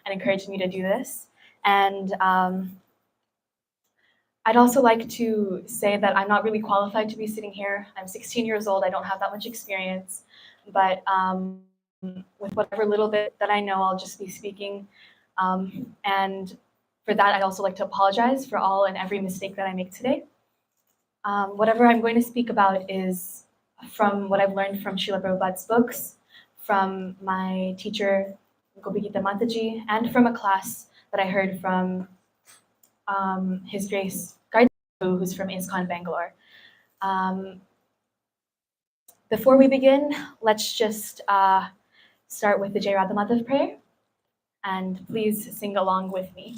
and encouraged me to do this. And I'd also like to say that I'm not really qualified to be sitting here. I'm 16 years old. I don't have that much experience, but with whatever little bit that I know, I'll just be speaking. And for that, I'd also like to apologize for all and every mistake that I make today. Whatever I'm going to speak about is from what I've learned from Srila Prabhupada's books, from my teacher, Gopikita Mataji, and from a class that I heard from His Grace Guardian, who's from ISKCON Bangalore. Before we begin, let's just start with the Jai Radha Madhav prayer, and please sing along with me.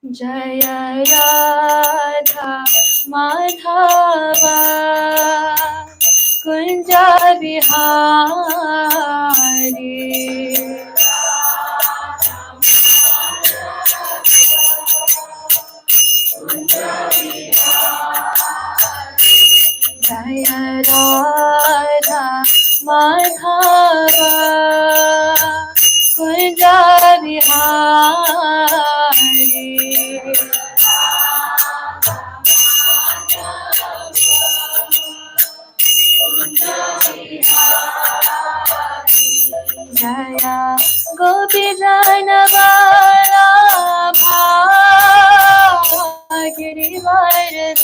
Jaya Radha Madhava Kunja Bihari Jaya Radha Madhava Kunja Bihari Jaya Gopi Janavara Bhagiri Varadhari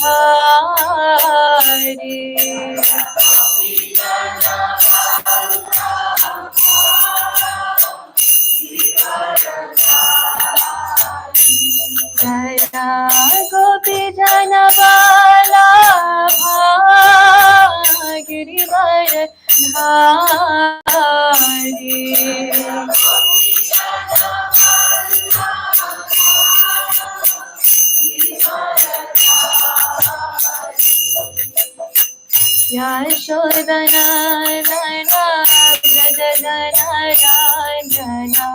Jaya Gopi Janavara Bhagiri Varadhari Yashodhana Nana Brajadana Ranjana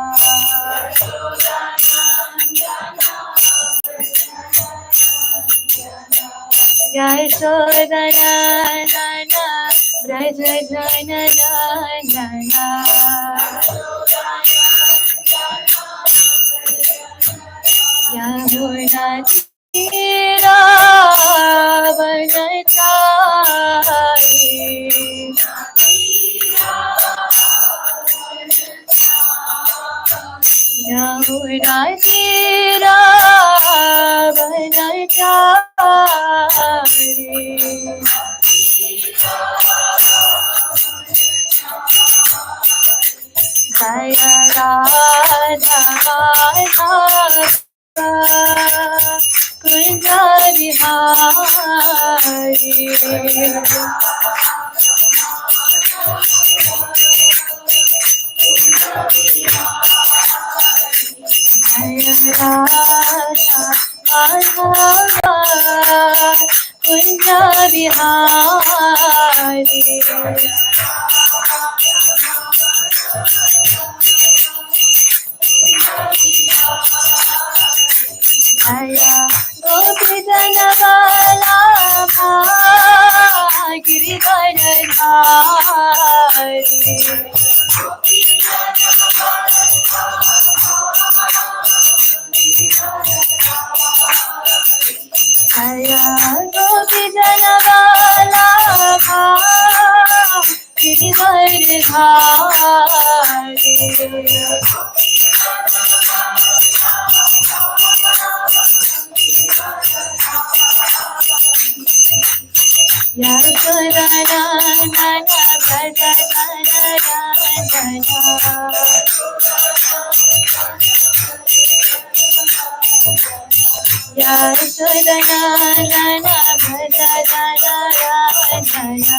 Yashodhana Nana Brajadana Ranjana Yamuna Tira Vanachari Yamuna Tira Vanachari Jaya Radha Madhava Kunja Bihari Jaya Radha Madhava Kunja Bihari Jaya Gopi Janavara Bhagiri Varadhari Jaya Gopi Janavara Bhagiri Varadhari Yashodhana Nana Brajadana Ranjana Yashodhana Nana Brajadana Ranjana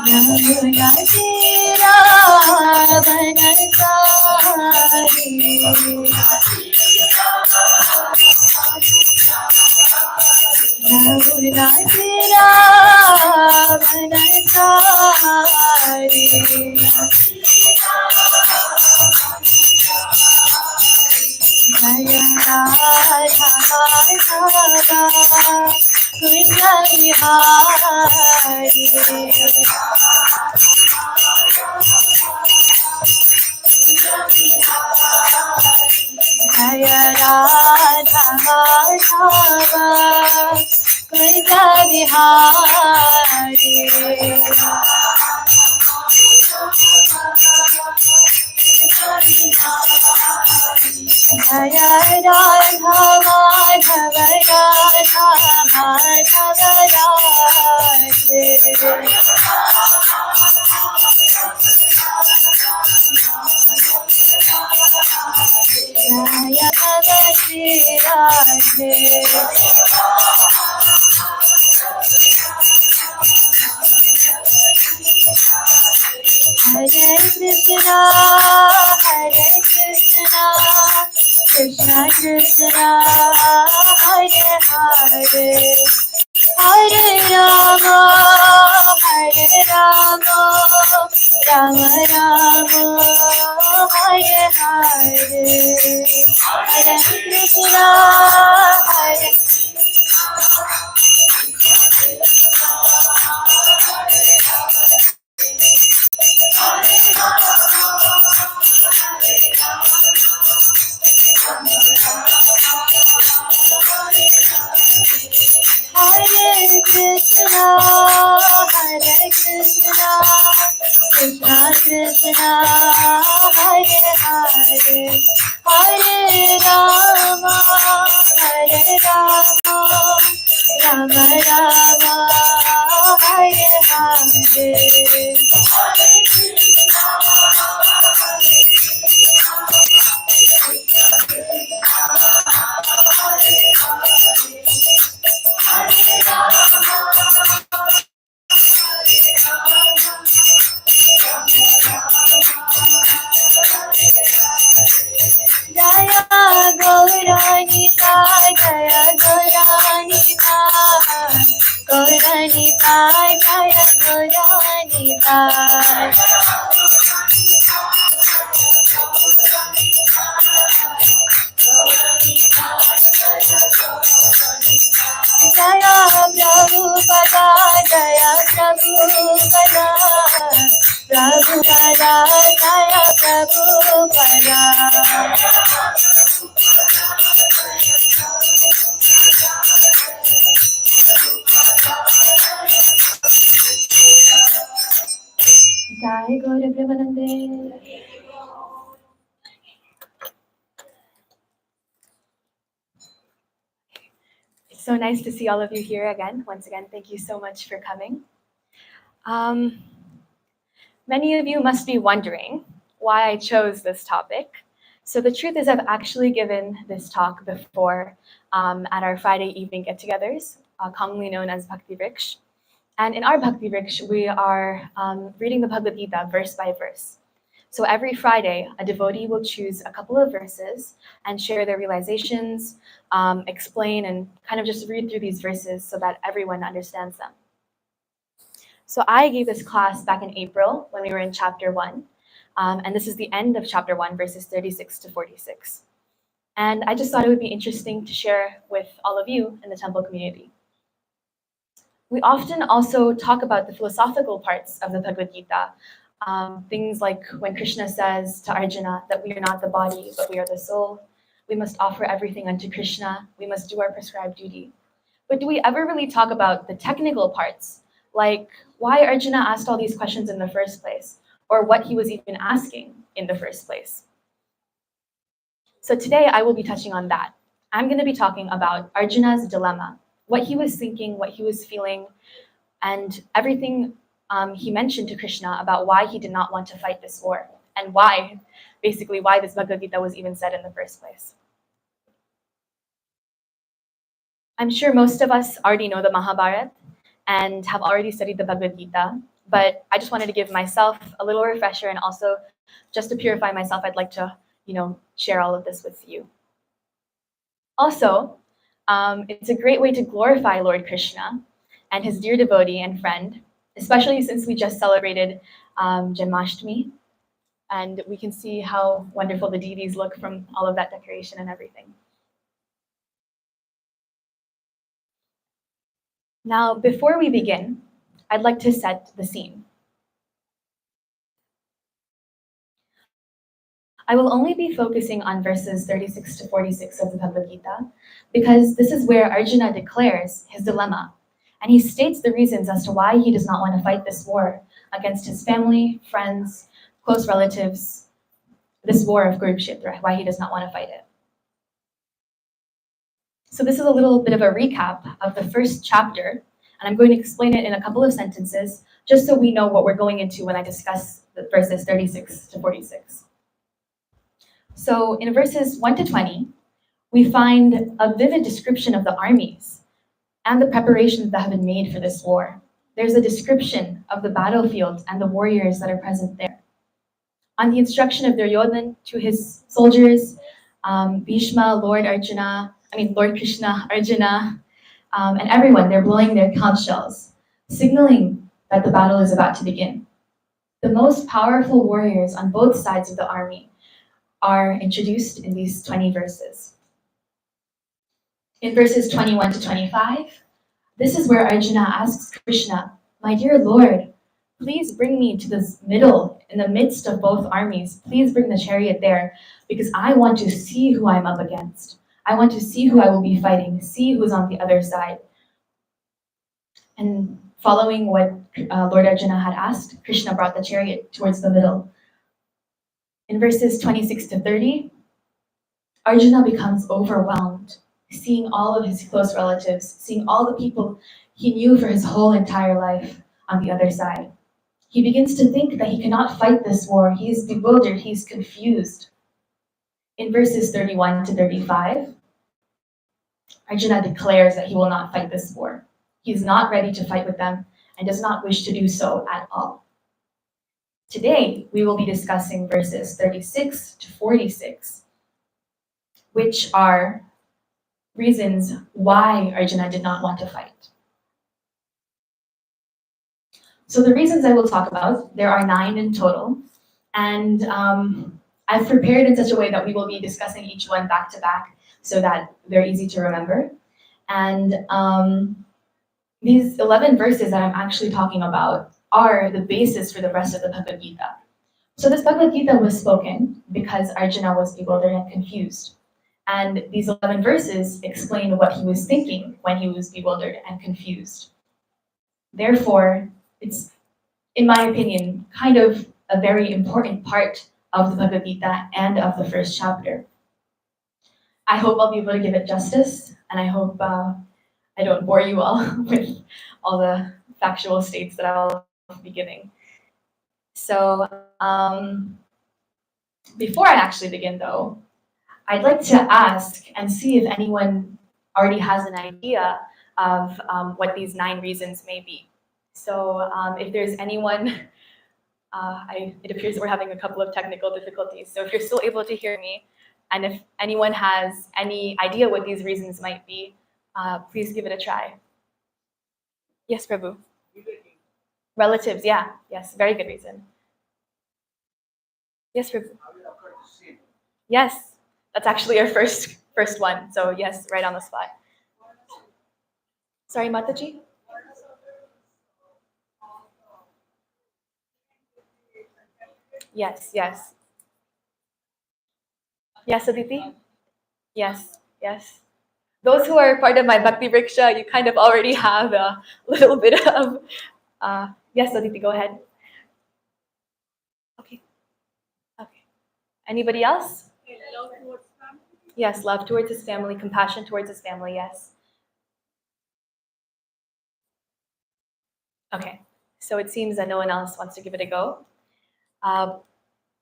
Yamuna Tira Vanachari Yamuna Tira Vanachari Jaya Radha Madhava Kunja Bihari Jaya Radha Madhava Radha Madhava Radhe Jaya Bhagavati Radhe Hare Krishna, Hare Krishna, Krishna Krishna, Hare Hare, Hare Rama, Hare Rama, Rama Rama, Hare Hare, Hare Krishna, Hare Hare Krishna, Hare Krishna, Krishna Krishna, Hare Hare, Hare Rama, Hare Rama, Rama Rama, Hare Hare. Jaya Gauranita, Jaya Gauranita, Gauranita, Jaya Gauranita. Jaya Prabhupada, Jaya Prabhupada, Prabhupada, Jaya Prabhupada. Jai Gaura Premanande. It's so nice to see all of you here again. Once again, thank you so much for coming. Many of you must be wondering why I chose this topic. So the truth is I've actually given this talk before at our Friday evening get-togethers, commonly known as Bhakti Vriksha. And in our Bhakti Vriksha, we are reading the Bhagavad Gita verse by verse. So every Friday, a devotee will choose a couple of verses and share their realizations, explain, and kind of just read through these verses so that everyone understands them. So I gave this class back in April when we were in chapter 1. And this is the end of chapter 1, verses 36 to 46. And I just thought it would be interesting to share with all of you in the temple community. We often also talk about the philosophical parts of the Bhagavad Gita. Things like when Krishna says to Arjuna that we are not the body, but we are the soul. We must offer everything unto Krishna. We must do our prescribed duty. But do we ever really talk about the technical parts? Like why Arjuna asked all these questions in the first place, or what he was even asking in the first place. So today I will be touching on that. I'm going to be talking about Arjuna's dilemma, what he was thinking, what he was feeling, and everything he mentioned to Krishna about why he did not want to fight this war, and why this Bhagavad Gita was even said in the first place. I'm sure most of us already know the Mahabharata and have already studied the Bhagavad Gita, but I just wanted to give myself a little refresher, and also just to purify myself, I'd like to, share all of this with you. Also, it's a great way to glorify Lord Krishna and his dear devotee and friend, especially since we just celebrated Janmashtami, and we can see how wonderful the deities look from all of that decoration and everything. Now, before we begin, I'd like to set the scene. I will only be focusing on verses 36 to 46 of the Bhagavad Gita because this is where Arjuna declares his dilemma, and he states the reasons as to why he does not want to fight this war against his family, friends, close relatives, this war of Kurukshetra, why he does not want to fight it. So this is a little bit of a recap of the first chapter, and I'm going to explain it in a couple of sentences just so we know what we're going into when I discuss the verses 36 to 46. So in verses 1 to 20, we find a vivid description of the armies and the preparations that have been made for this war. There's a description of the battlefield and the warriors that are present there. On the instruction of Duryodhana to his soldiers, Bhishma, Lord Krishna, Arjuna, and everyone, they're blowing their conch shells, signaling that the battle is about to begin. The most powerful warriors on both sides of the army are introduced in these 20 verses. In verses 21 to 25, this is where Arjuna asks Krishna, "My dear Lord, please bring me to this middle, in the midst of both armies. Please bring the chariot there, because I want to see who I'm up against. I want to see who I will be fighting, see who's on the other side." And following what Lord Arjuna had asked, Krishna brought the chariot towards the middle. In verses 26 to 30, Arjuna becomes overwhelmed, seeing all of his close relatives, seeing all the people he knew for his whole entire life on the other side. He begins to think that he cannot fight this war. He is bewildered, he's confused. In verses 31 to 35, Arjuna declares that he will not fight this war. He is not ready to fight with them and does not wish to do so at all. Today, we will be discussing verses 36 to 46, which are reasons why Arjuna did not want to fight. So the reasons I will talk about, there are 9 in total, and I've prepared in such a way that we will be discussing each one back to back so that they're easy to remember. And these 11 verses that I'm actually talking about are the basis for the rest of the Bhagavad Gita. So this Bhagavad Gita was spoken because Arjuna was bewildered and confused. And these 11 verses explain what he was thinking when he was bewildered and confused. Therefore, it's, in my opinion, kind of a very important part of the Bhagavad Gita and of the first chapter. I hope I'll be able to give it justice, and I hope I don't bore you all with all the factual states that I'll be giving. So before I actually begin though, I'd like to ask and see if anyone already has an idea of what these 9 reasons may be. So if there's anyone, it appears that we're having a couple of technical difficulties. So if you're still able to hear me, and if anyone has any idea what these reasons might be, please give it a try. Yes, Prabhu. Relatives, yeah. Yes, very good reason. Yes, Prabhu. Yes, that's actually our first one. So yes, right on the spot. Sorry, Mataji? Yes, yes. Yes, Aditi? Yes, yes. Those who are part of my Bhakti Vriksha, you kind of already have a little bit of, yes, Aditi, go ahead. Okay. Okay. Anybody else? Love towards family. Yes, love towards his family, compassion towards his family, yes. Okay, so it seems that no one else wants to give it a go.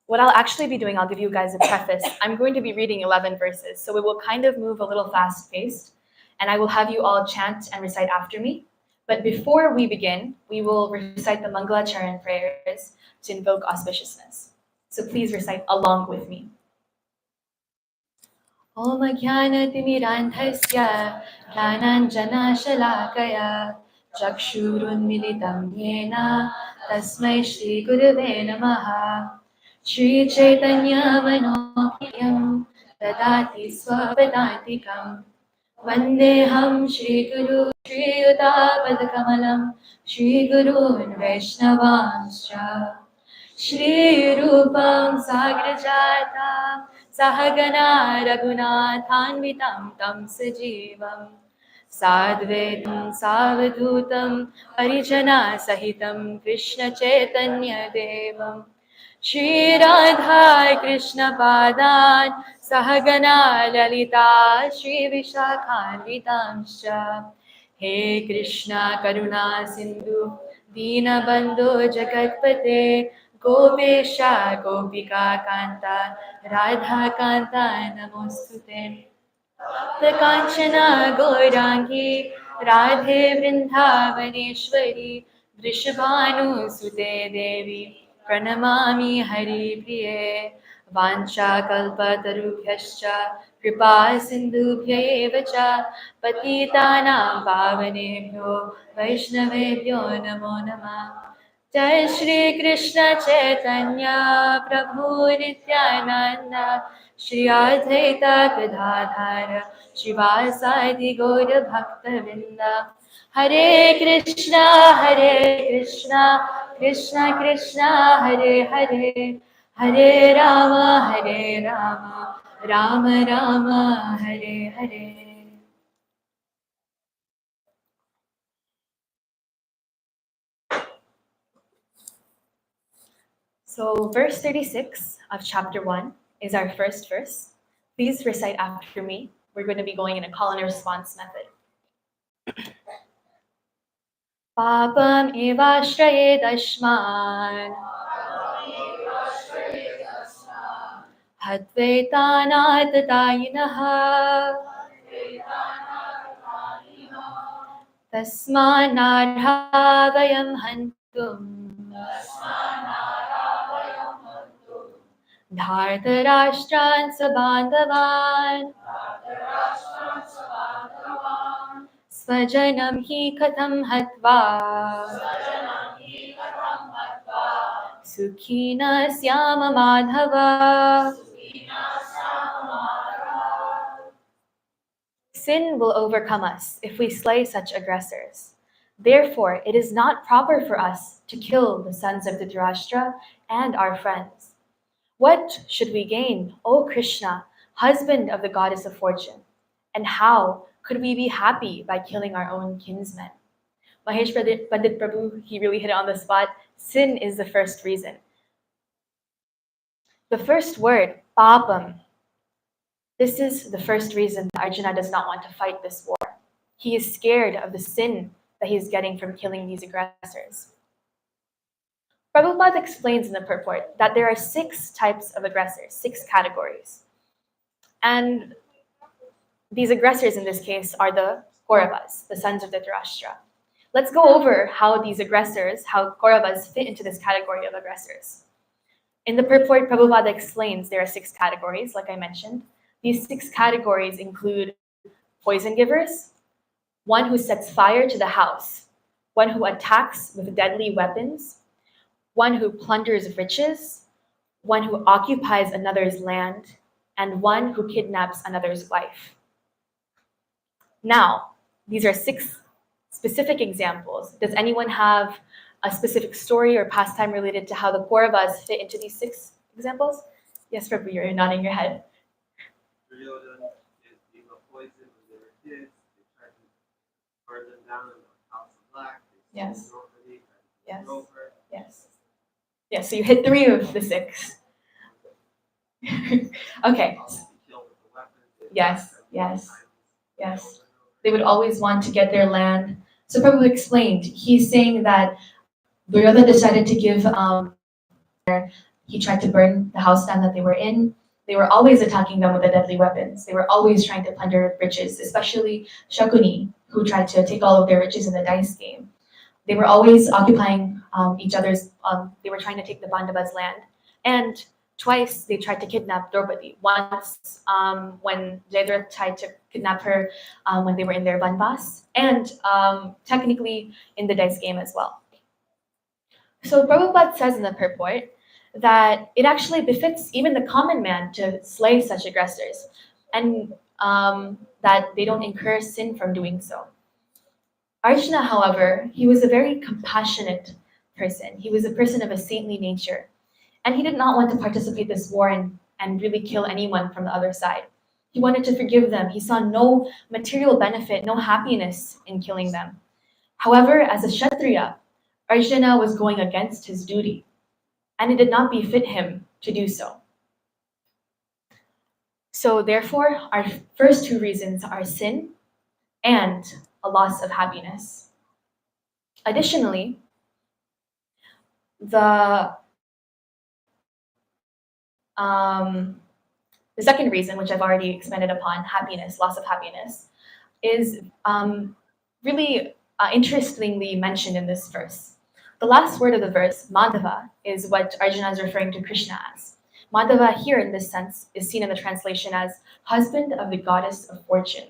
What I'll actually be doing, I'll give you guys a preface. I'm going to be reading 11 verses, so it will kind of move a little fast-paced, and I will have you all chant and recite after me. But before we begin, we will recite the Mangalacharan prayers to invoke auspiciousness. So please recite along with me. Om Jnanatimirandhasya Jnananjana Shalakaya Chakshurunmilitam Yena Tasmai Shri Gurave Namaha Shri Chaitanya Manokiyam Dadati Swapadantikam Vandeham Shri Guru Shri Yudapadakamalam Shri Gurun Vaishnavanscha Shri Rupam Sagrajatam Sahagana Raghunathanvitam Tam Sajivam Sadvetam Savadhutam Parijana Sahitam Krishna Chaitanya Devam Shri Radha Krishna Padan Sahagana Lalita Shri Vishakhanvitamscha He Krishna Karuna Sindhu Deenabandhu Jagatpate Gopesha Gopika Kanta Radha Kanta Namostute Kanchana Gaurangi Radhe Vrindavaneshwari Vrishabhanu Sute Devi Pranamami Hari Priye Vancha Kalpatarubhyascha Kripa Sindhubhya Evacha Patitanam Pavanebhyo Vaishnavebhyo Namo Namah Jai Shri Krishna Chaitanya Prabhu Nityananda Shri Advaita Gadadhara Shivasadi Gaura Bhakta Vrinda Hare Krishna Krishna Krishna Hare Hare Hare Rama Rama Rama Hare Hare. So verse 36 of chapter 1 is our first verse. Please recite after me. We're going to be going in a call and response method. Papam evashraye dashman Hadvetanat tayinaha Tasmanarhavayam hantum Dhartarashtran sabandhavan Svajanam hi katham hatva Sukhina syama madhava Sin will overcome us if we slay such aggressors. Therefore, it is not proper for us to kill the sons of Dhritarashtra and our friends. What should we gain, O Krishna, husband of the goddess of fortune? And how could we be happy by killing our own kinsmen? Mahesh Pandit Prabhu, he really hit it on the spot. Sin is the first reason. The first word, papam, this is the first reason that Arjuna does not want to fight this war. He is scared of the sin that he is getting from killing these aggressors. Prabhupada explains in the purport that there are 6 types of aggressors, 6 categories. And these aggressors in this case are the Kauravas, the sons of Dhritarashtra. Let's go over how these aggressors, how Kauravas fit into this category of aggressors. In the purport, Prabhupada explains there are 6 categories, like I mentioned. These 6 categories include poison givers, one who sets fire to the house, one who attacks with deadly weapons, one who plunders riches, one who occupies another's land, and one who kidnaps another's wife. Now, these are 6 specific examples. Does anyone have a specific story or pastime related to how the Kauravas fit into these 6 examples? Yes, Prabhu, you're nodding your head. Duryodhana is being poisoned when they were kids. They tried to burn them down in the House of Black. They Yes. Draupadi, Yes. over. Yes. Yes, so you hit 3 of the 6. Okay. Yes, yes, yes. They would always want to get their land. So Prabhu explained, he's saying that Duryodhana decided to give, he tried to burn the house down that they were in. They were always attacking them with the deadly weapons. They were always trying to plunder riches, especially Shakuni, who tried to take all of their riches in the dice game. They were always occupying each other's, they were trying to take the Pandavas' land. And twice they tried to kidnap Draupadi. Once when Jayadratha tried to kidnap her when they were in their Banvas, and technically in the dice game as well. So Prabhupada says in the purport that it actually befits even the common man to slay such aggressors. And that they don't incur sin from doing so. Arjuna, however, he was a very compassionate person. He was a person of a saintly nature, and he did not want to participate in this war and really kill anyone from the other side. He wanted to forgive them. He saw no material benefit, no happiness in killing them. However, as a Kshatriya, Arjuna was going against his duty, and it did not befit him to do so. So, therefore, our first two reasons are sin and a loss of happiness. Additionally, the um, the second reason, which I've already expanded upon, happiness, loss of happiness, is really interestingly mentioned in this verse. The last word of the verse, Madhava, is what Arjuna is referring to Krishna as. Madhava here in this sense is seen in the translation as husband of the goddess of fortune.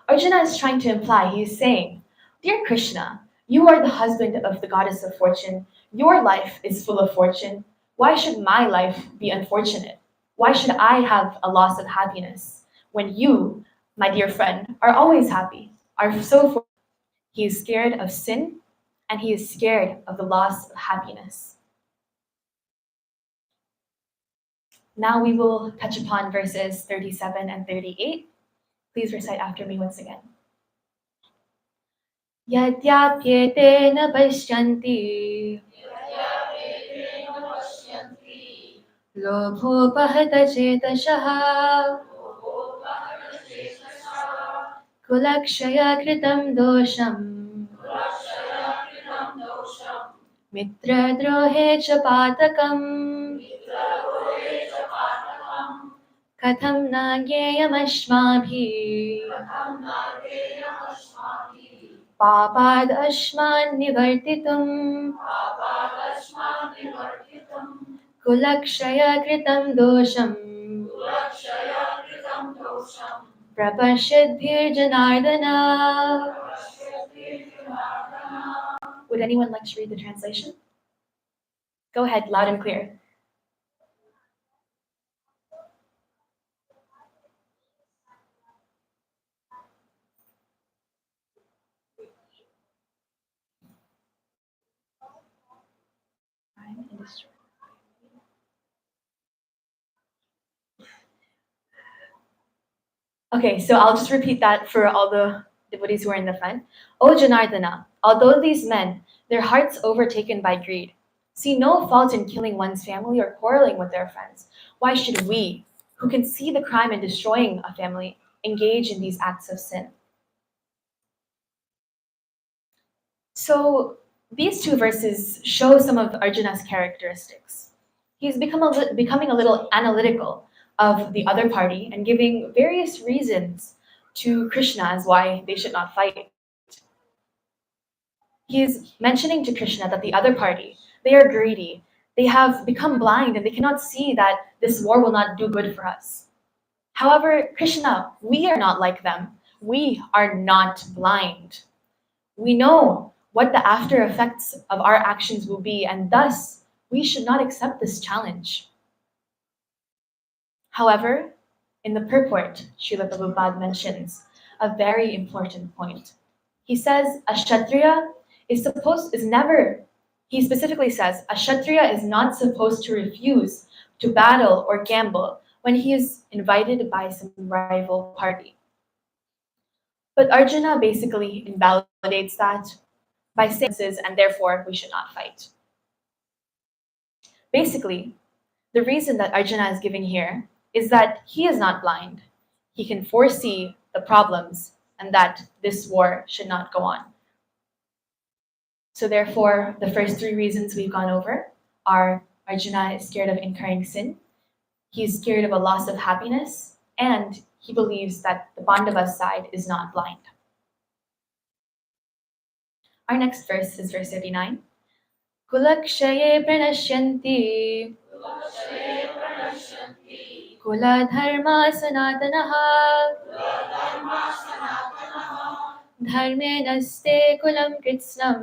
Arjuna is trying to imply, he is saying, Dear Krishna, you are the husband of the goddess of fortune. Your life is full of fortune. Why should my life be unfortunate? Why should I have a loss of happiness when you, my dear friend, are always happy, are so fortunate? He is scared of sin and he is scared of the loss of happiness. Now we will touch upon verses 37 and 38. Please recite after me once again. Yadyapyete na pashyanti lobhopahata chetashaha kulakshaya kritam dosham mitradrohe cha patakam katham nagyeyamashmabhi papad ashman nivartitum kulakshaya kritam dosham prapashadbhir janardana. Would anyone like to read the translation? Go ahead, loud and clear. Okay, so I'll just repeat that for all the devotees who are in the front. O Janardana, although these men, their hearts overtaken by greed, see no fault in killing one's family or quarreling with their friends, why should we, who can see the crime in destroying a family, engage in these acts of sin? So these two verses show some of Arjuna's characteristics. He's becoming a little analytical of the other party and giving various reasons to Krishna as why they should not fight. He's mentioning to Krishna that the other party, they are greedy. They have become blind and they cannot see that this war will not do good for us. However, Krishna, we are not like them. We are not blind. We know what the after effects of our actions will be, and thus we should not accept this challenge. Hehowever, in the purport, Srila Prabhupada mentions a very important point. He says a Kshatriya he specifically says a Kshatriya is not supposed to refuse to battle or gamble when he is invited by some rival party. But Arjuna basically invalidates that by saying and therefore we should not fight. Basically, the reason that Arjuna is giving here is that he is not blind. He can foresee the problems and that this war should not go on. So therefore, the first three reasons we've gone over are Arjuna is scared of incurring sin, he's scared of a loss of happiness, and he believes that the Pandava's side is not blind. Our next verse is verse 39. Kulakshaye pranashyanti kula dharma sanatanaha dharme naste kulam kritsnam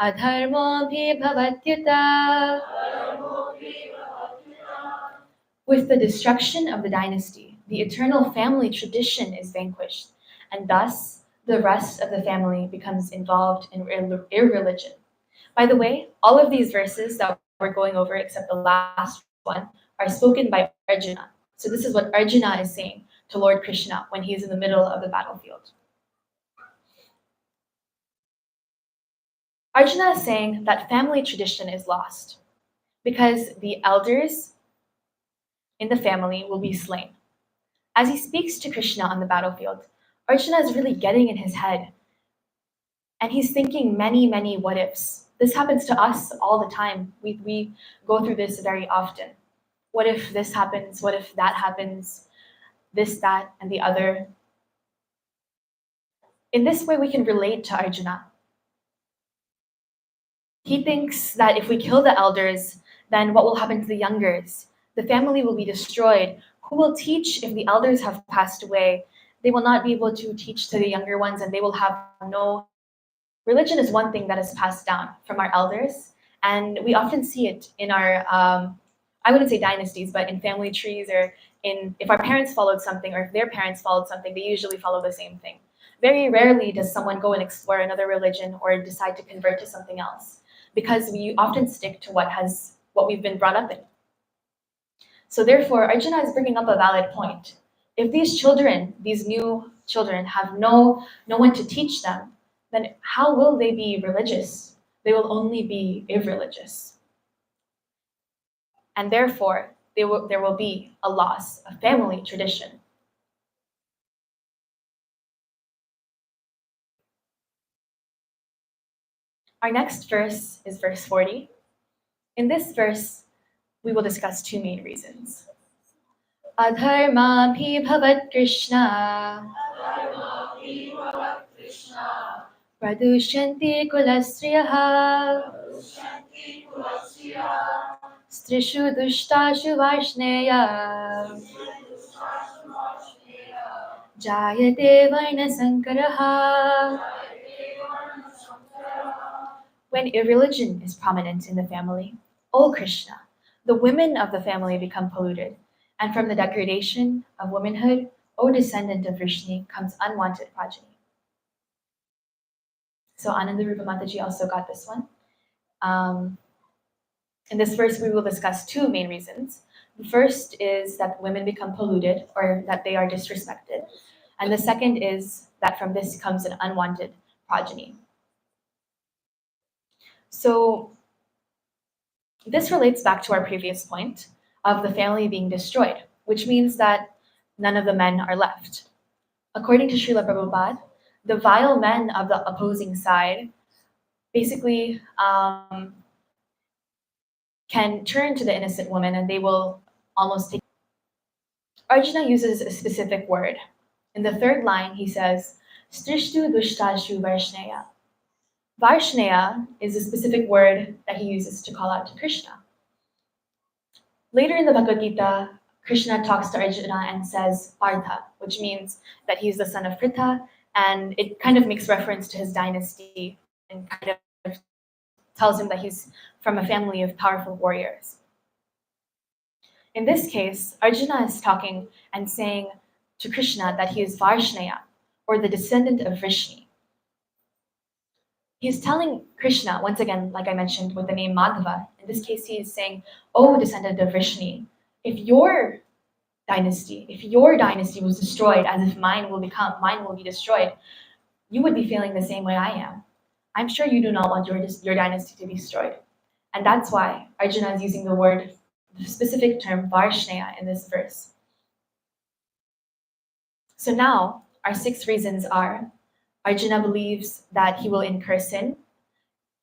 adharmo bhi bhavatyuta. With the destruction of the dynasty, the eternal family tradition is vanquished, and thus the rest of the family becomes involved in irreligion. By the way, all of these verses that we're going over, except the last one, are spoken by Arjuna. So this is what Arjuna is saying to Lord Krishna when he's in the middle of the battlefield. Arjuna is saying that family tradition is lost because the elders in the family will be slain. As he speaks to Krishna on the battlefield, Arjuna is really getting in his head and he's thinking many, many what ifs. This happens to us all the time. We go through this very often. What if this happens? What if that happens? This, that, and the other. In this way, we can relate to Arjuna. He thinks that if we kill the elders, then what will happen to the youngers? The family will be destroyed. Who will teach if the elders have passed away? They will not be able to teach to the younger ones, and they will have no. Religion is one thing that is passed down from our elders, and we often see it in our, I wouldn't say dynasties, but in family trees, or in if our parents followed something or if their parents followed something, they usually follow the same thing. Very rarely does someone go and explore another religion or decide to convert to something else, because we often stick to what we've been brought up in. So therefore, Arjuna is bringing up a valid point. If these children, these new children, have no one to teach them, then how will they be religious? They will only be irreligious. And therefore, there will be a loss of family tradition. Our next verse is verse 40. In this verse, we will discuss two main reasons. Adharma bhi bhavat Krishna Pradushanti kulasriyaha Strishu dushtashu varshneya Jayate varna sankaraha. When irreligion is prominent in the family, O Krishna, the women of the family become polluted, and from the degradation of womanhood, O descendant of Vrishni, comes unwanted progeny. So Anandarupa Mataji also got this one. In this verse, we will discuss two main reasons. The first is that women become polluted, or that they are disrespected. And the second is that from this comes an unwanted progeny. So this relates back to our previous point of the family being destroyed, which means that none of the men are left. According to Srila Prabhupada, the vile men of the opposing side basically can turn to the innocent woman and they will almost take. Arjuna uses a specific word. In the third line, he says, Strishtu dushtashu varshneya. Varshneya is a specific word that he uses to call out to Krishna. Later in the Bhagavad Gita, Krishna talks to Arjuna and says Partha, which means that he's the son of Pritha, and it kind of makes reference to his dynasty and kind of tells him that he's from a family of powerful warriors. In this case, Arjuna is talking and saying to Krishna that he is Varshneya, or the descendant of Vrishni. He's telling Krishna, once again, like I mentioned, with the name Madhava. In this case, he is saying, "Oh, descendant of Vrishni, if your dynasty was destroyed as if mine will be destroyed, you would be feeling the same way I am. I'm sure you do not want your dynasty to be destroyed." And that's why Arjuna is using the specific term Varshneya in this verse. So now, our 6 reasons are: Arjuna believes that he will incur sin.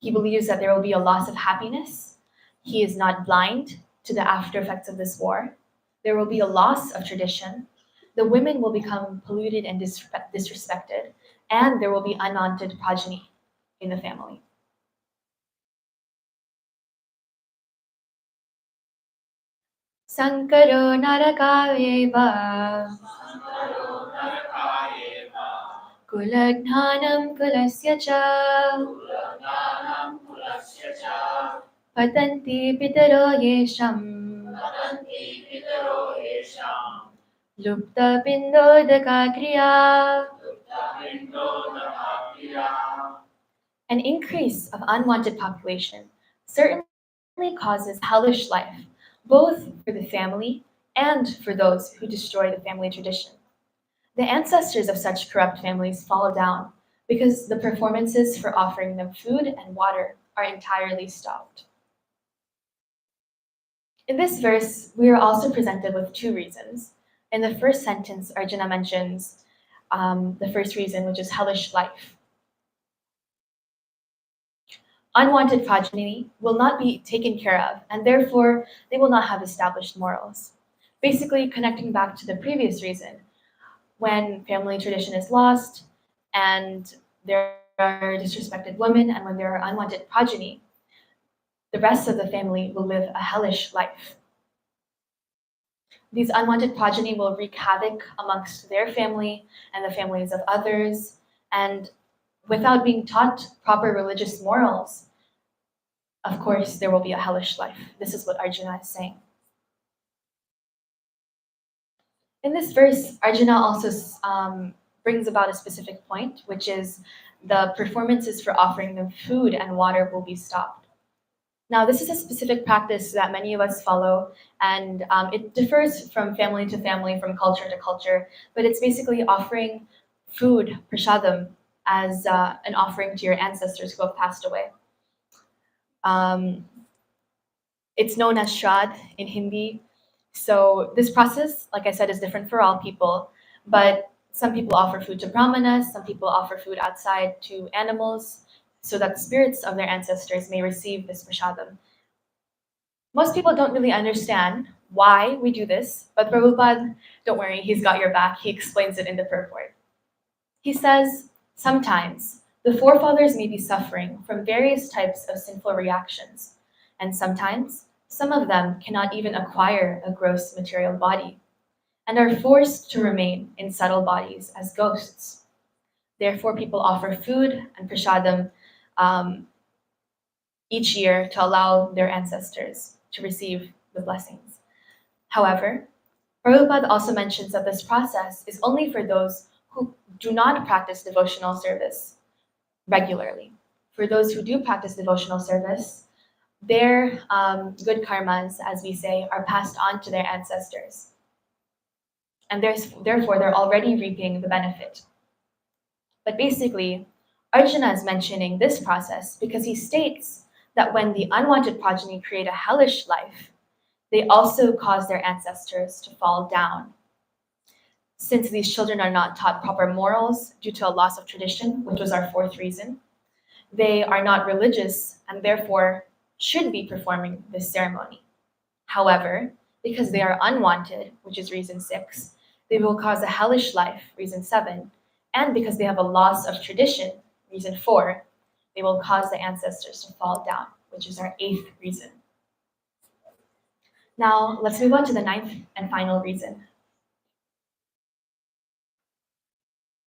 He believes that there will be a loss of happiness. He is not blind to the after effects of this war. There will be a loss of tradition. The women will become polluted and disrespected. And there will be unwanted progeny in the family. Sankaro narakayeva Kulagnanam kulasya cha Patanti pitaro yesham Lupta Pindodaka Kriya. An increase of unwanted population certainly causes hellish life, both for the family and for those who destroy the family tradition. The ancestors of such corrupt families fall down because the performances for offering them food and water are entirely stopped. In this verse, we are also presented with two reasons. In the first sentence, Arjuna mentions the first reason, which is hellish life. Unwanted progeny will not be taken care of, and therefore they will not have established morals. Basically, connecting back to the previous reason, when family tradition is lost and there are disrespected women and when there are unwanted progeny, the rest of the family will live a hellish life. These unwanted progeny will wreak havoc amongst their family and the families of others, and without being taught proper religious morals, of course, there will be a hellish life. This is what Arjuna is saying. In this verse, Arjuna also brings about a specific point, which is the performances for offering them food and water will be stopped. Now, this is a specific practice that many of us follow, and it differs from family to family, from culture to culture, but it's basically offering food, prasadam, as an offering to your ancestors who have passed away. It's known as Shrad in Hindi. So this process, like I said, is different for all people, but some people offer food to brahmanas, some people offer food outside to animals, so that the spirits of their ancestors may receive this prasadam. Most people don't really understand why we do this, but Prabhupada, don't worry, he's got your back. He explains it in the purport. He says, sometimes the forefathers may be suffering from various types of sinful reactions, and sometimes some of them cannot even acquire a gross material body and are forced to remain in subtle bodies as ghosts. Therefore, people offer food and prasadam each year to allow their ancestors to receive the blessings. However, Prabhupada also mentions that this process is only for those who do not practice devotional service regularly. For those who do practice devotional service, their good karmas, as we say, are passed on to their ancestors. And therefore, they're already reaping the benefit. But basically, Arjuna is mentioning this process because he states that when the unwanted progeny create a hellish life, they also cause their ancestors to fall down. Since these children are not taught proper morals due to a loss of tradition, which was our fourth reason, they are not religious and therefore should be performing this ceremony. However, because they are unwanted, which is reason 6, they will cause a hellish life, reason 7, and because they have a loss of tradition, reason 4, they will cause the ancestors to fall down, which is our 8th reason. Now, let's move on to the 9th and final reason.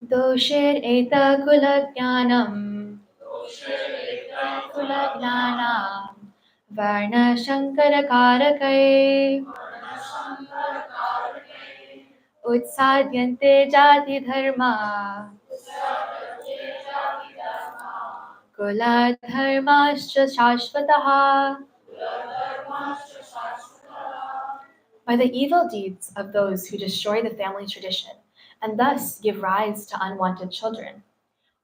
Doshir eta kulajnanam Varna Shankara Karakai Utsadyante Jati Dharma Kula Dharmascha Shashvataha. By the evil deeds of those who destroy the family tradition and thus give rise to unwanted children,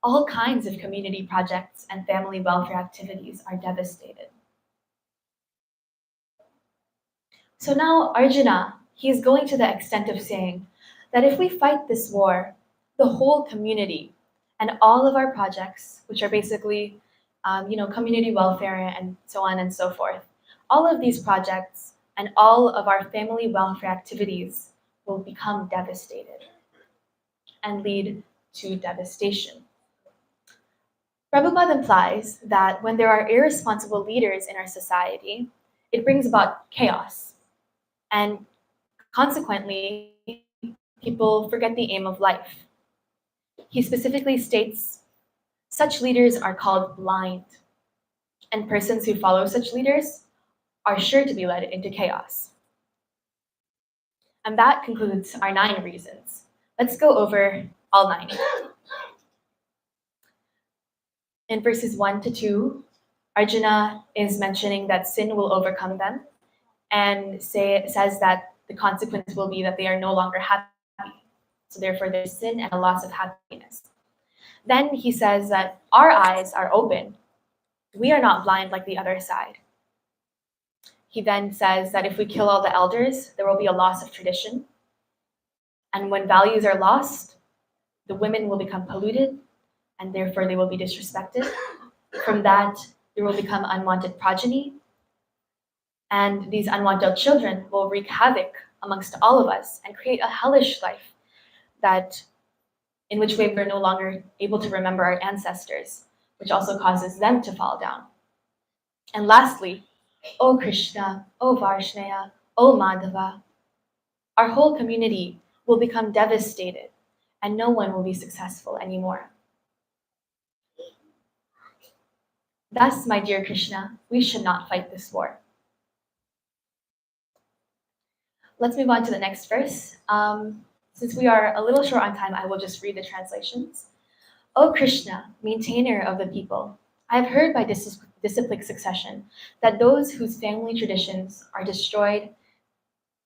all kinds of community projects and family welfare activities are devastated. So now Arjuna, he is going to the extent of saying that if we fight this war, the whole community and all of our projects, which are basically community welfare and so on and so forth, all of these projects and all of our family welfare activities will become devastated and lead to devastation. Prabhupada implies that when there are irresponsible leaders in our society, it brings about chaos. And consequently, people forget the aim of life. He specifically states, such leaders are called blind, and persons who follow such leaders are sure to be led into chaos. And that concludes our 9 reasons. Let's go over all 9. In verses 1 to 2, Arjuna is mentioning that sin will overcome them and says that the consequence will be that they are no longer happy. So therefore there's sin and a loss of happiness. Then he says that our eyes are open. We are not blind like the other side. He then says that if we kill all the elders, there will be a loss of tradition. And when values are lost, the women will become polluted, and therefore they will be disrespected. From that, there will become unwanted progeny, and these unwanted children will wreak havoc amongst all of us and create a hellish life that in which way we're no longer able to remember our ancestors, which also causes them to fall down. And lastly, O Krishna, O Varshnaya, O Madhava, our whole community will become devastated and no one will be successful anymore. Thus, my dear Krishna, we should not fight this war. Let's move on to the next verse. Since we are a little short on time, I will just read the translations. O Krishna, maintainer of the people, I have heard by disciplic succession that those whose family traditions are destroyed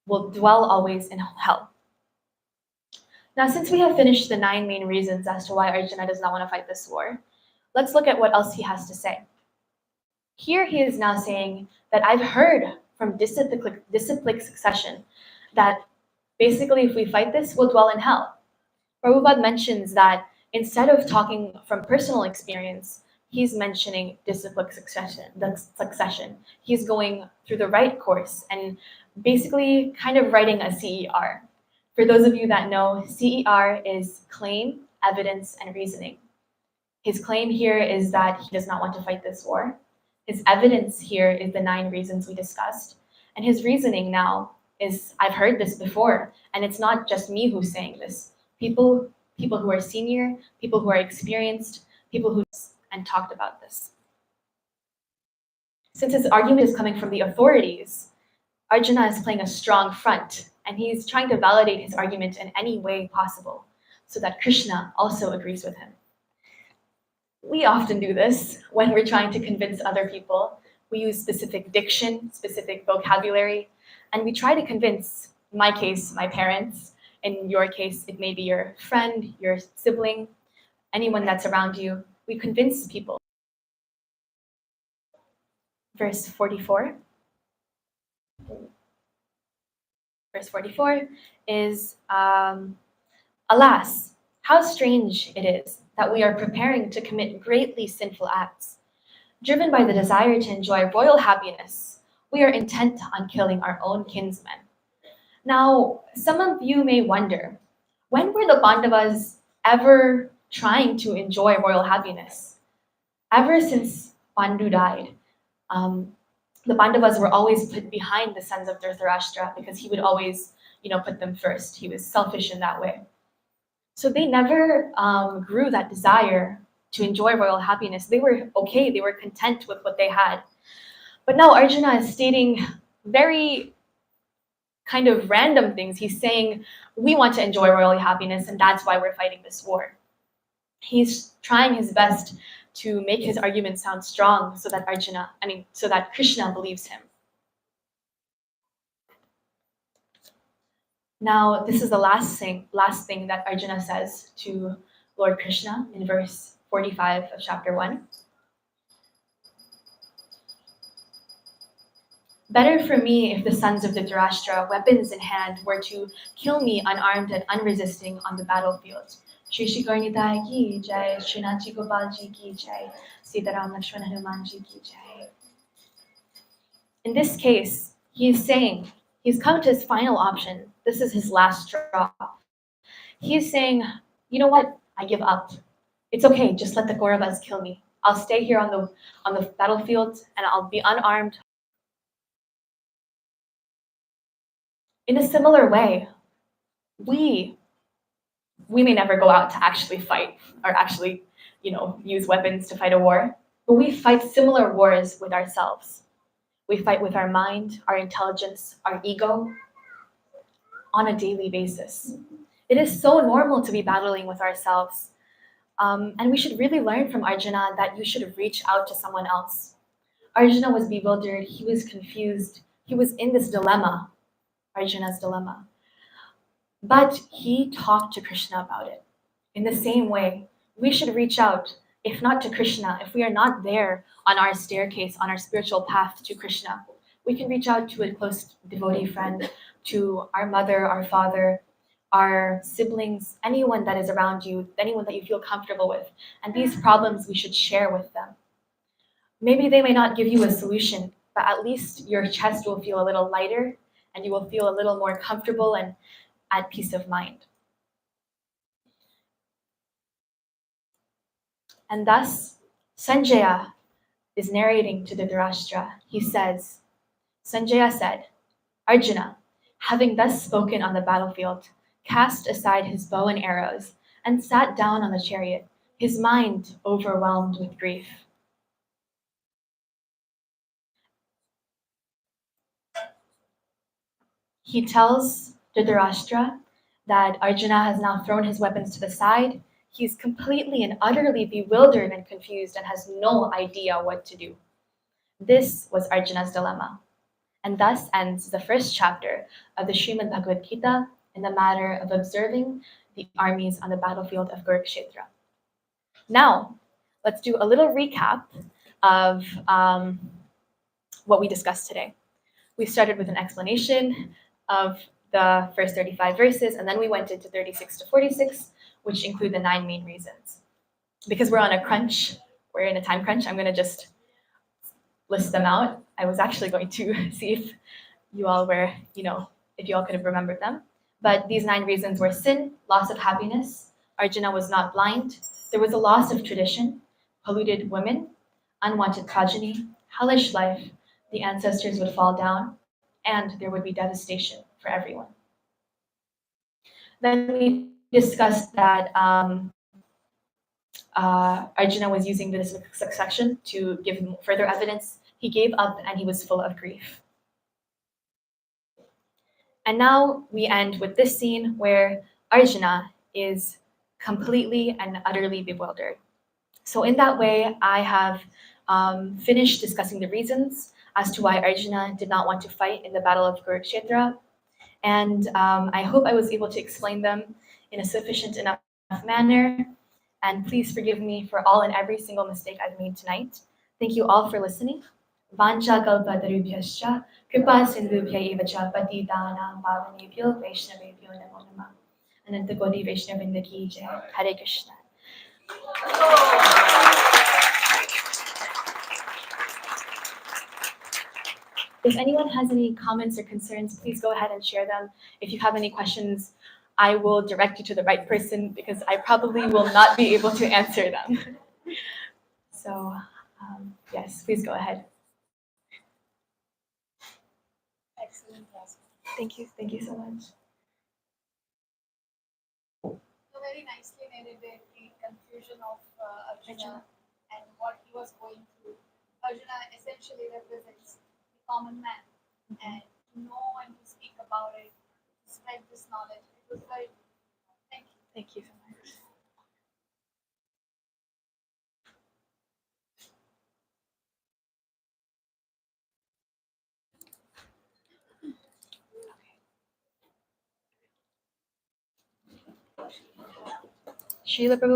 will dwell always in hell. Now, since we have finished the 9 main reasons as to why Arjuna does not want to fight this war, let's look at what else he has to say. Here he is now saying that I've heard from disciplic succession that basically if we fight this, we'll dwell in hell. Prabhupada mentions that instead of talking from personal experience, he's mentioning disciplic succession. He's going through the right course and basically kind of writing a CER. For those of you that know, CER is claim, evidence, and reasoning. His claim here is that he does not want to fight this war. His evidence here is the 9 reasons we discussed. And his reasoning now is, I've heard this before, and it's not just me who's saying this. People who are senior, people who are experienced, people who and talked about this. Since his argument is coming from the authorities, Arjuna is playing a strong front, and he's trying to validate his argument in any way possible, so that Krishna also agrees with him. We often do this when we're trying to convince other people. We use specific diction, specific vocabulary, and we try to convince, in my case, my parents. In your case, it may be your friend, your sibling, anyone that's around you. We convince people. Verse 44. Verse 44 is, alas, how strange it is that we are preparing to commit greatly sinful acts. Driven by the desire to enjoy royal happiness, we are intent on killing our own kinsmen. Now, some of you may wonder, when were the Pandavas ever trying to enjoy royal happiness? Ever since Pandu died, the Pandavas were always put behind the sons of Dhritarashtra because he would always, put them first. He was selfish in that way. So they never grew that desire to enjoy royal happiness. They were okay, they were content with what they had. But now Arjuna is stating very kind of random things. He's saying, we want to enjoy royal happiness, and that's why we're fighting this war. He's trying his best to make his argument sound strong so that Krishna believes him. Now, this is the last thing that Arjuna says to Lord Krishna in verse 45 of chapter 1. Better for me if the sons of Dhritarashtra, weapons in hand, were to kill me unarmed and unresisting on the battlefield. Shri Shri Karnitai ki jai, Srinath Gopal ji ki jai, Sitaram Lakshmana Hanuman ji ki jai. In this case, he is saying, he's come to his final option. This is his last straw. He is saying, you know what? I give up. It's okay. Just let the Kauravas kill me. I'll stay here on the battlefield and I'll be unarmed. In a similar way, we may never go out to actually fight or actually, use weapons to fight a war, but we fight similar wars with ourselves. We fight with our mind, our intelligence, our ego. on a daily basis. It is so normal to be battling with ourselves. And we should really learn from Arjuna that you should reach out to someone else. Arjuna was bewildered, he was confused, he was in this dilemma, Arjuna's dilemma. But he talked to Krishna about it. In the same way, we should reach out, if not to Krishna, if we are not there on our staircase, on our spiritual path to Krishna, we can reach out to a close devotee friend, to our mother, our father, our siblings, anyone that is around you, anyone that you feel comfortable with. And these problems we should share with them. Maybe they may not give you a solution, but at least your chest will feel a little lighter and you will feel a little more comfortable and at peace of mind. And thus, Sanjaya is narrating to Dhritarashtra. He says, Sanjaya said, Arjuna, having thus spoken on the battlefield, cast aside his bow and arrows and sat down on the chariot, his mind overwhelmed with grief. He tells Dhritarashtra that Arjuna has now thrown his weapons to the side. He's completely and utterly bewildered and confused and has no idea what to do. This was Arjuna's dilemma. And thus ends the first chapter of the Srimad Bhagavad Gita in the matter of observing the armies on the battlefield of Kurukshetra. Now, let's do a little recap of what we discussed today. We started with an explanation of the first 35 verses, and then we went into 36 to 46, which include the 9 main reasons. Because we're on a crunch, we're in a time crunch, I'm going to just list them out. I was actually going to see if you all were, if you all could have remembered them. But these 9 reasons were sin, loss of happiness, Arjuna was not blind, there was a loss of tradition, polluted women, unwanted progeny, hellish life, the ancestors would fall down, and there would be devastation for everyone. Then we discussed that Arjuna was using this succession to give him further evidence. He gave up and he was full of grief. And now we end with this scene where Arjuna is completely and utterly bewildered. So in that way, I have finished discussing the reasons as to why Arjuna did not want to fight in the Battle of Kurukshetra. And I hope I was able to explain them in a sufficient enough manner. And please forgive me for all and every single mistake I've made tonight. Thank you all for listening. Vancha kalpatarubhyascha kripa sindhubhya eva cha patitanam pavanebhyo vaishnavebhyo namo namah. Ananta Koti Vaishnavinda ki jai. Hare Krishna. If anyone has any comments or concerns, please go ahead and share them. If you have any questions, I will direct you to the right person because I probably will not be able to answer them. So, yes, please go ahead. Excellent class. Thank you so much. So very nicely narrated the confusion of Arjuna and what he was going through. Arjuna essentially represents the common man, and to know and to speak about it, to spread this knowledge. It was very good. Thank you. Thank you so much. Srila Prabhupada.